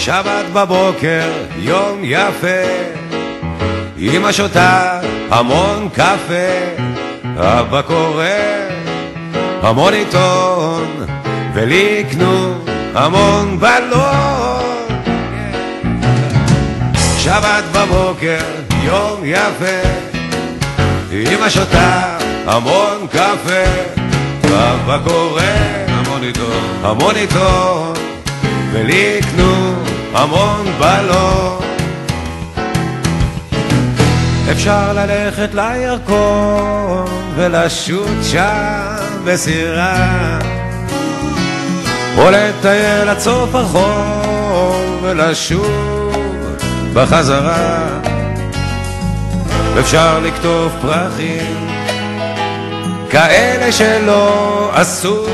שבת בבוקר, יום יפה, אמא שותה המון קפה, אבא קורא המון עיתון, ולי יקנו המון בלון. שבת בבוקר, יום יפה, אמא שותה המון קפה, אבא קורא המון עיתון, ולי יקנו המון בלון. אפשר ללכת לירקון ולשוט שם בסירה, או לטייל עד סוף הרחוב ולשוב בחזרה. אפשר לקטוף פרחים כאלה שלא עשו,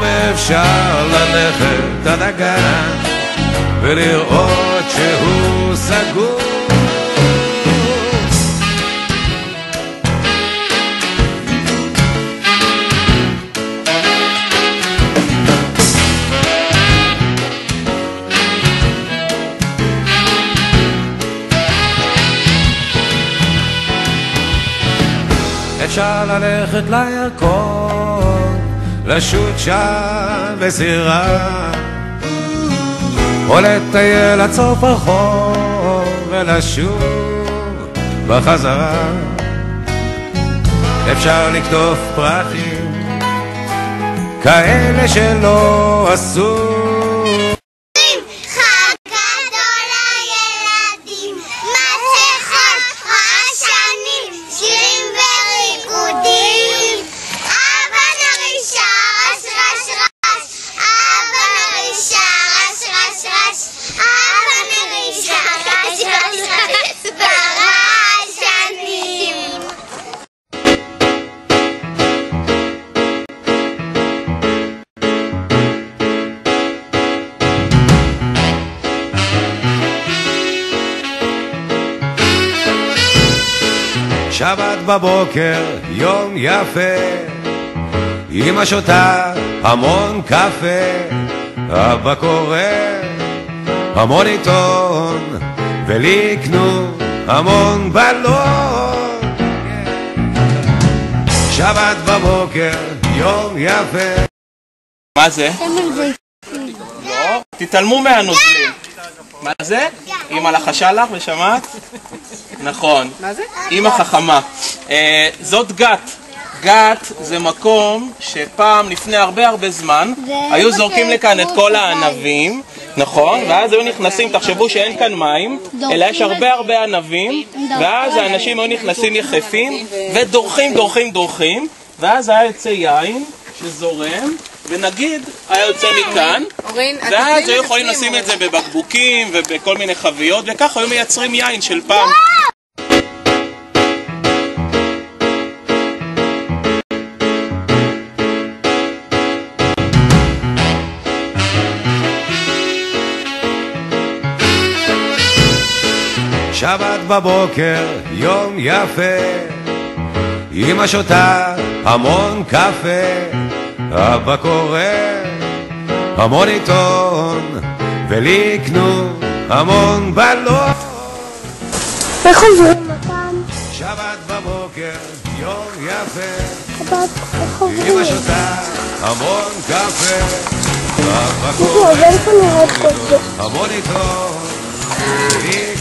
ואפשר ללכת עד הגן ולראות שהוא סגור. אפשר ללכת לירקון, לשוט שם בסירה, או לטייל עד סוף הרחוב ולשוב בחזרה. אפשר לקטוף פרחים כאלה שלא עשו. שבת בבוקר, יום יפה, אמא שותה המון קפה, אבא קורא המון עיתון, ולי יקנו המון בלון. שבת בבוקר, יום יפה. מה זה? לא, תתעלמו מהנוזלים. מה זה? אמא לחשה לך ושמעת? נכון. מה זה? אמא חכמה. זאת גת. גת זה מקום שפעם לפני הרבה זמן היו זורקים לכאן את כל הענבים, נכון? ואז היו נכנסים, תחשבו שאין כאן מים, אלא יש הרבה ענבים, ואז האנשים היו נכנסים יחפים ודורכים, ואז היה יוצא יין שזורם, ונגיד היה יוצא מכאן, ואז היו יכולים לשים את זה בבקבוקים ובכל מיני חביות, וככה היו מייצרים יין של פעם. שבת בבוקר, יום יפה, אמא שותה המון קפה, אבא קורא המון עיתון, ולי יקנו המון בלון. איך עוברים אותם? שבת בבוקר, יום יפה, אמא שותה המון קפה, אבא קורא המון עיתון, ולי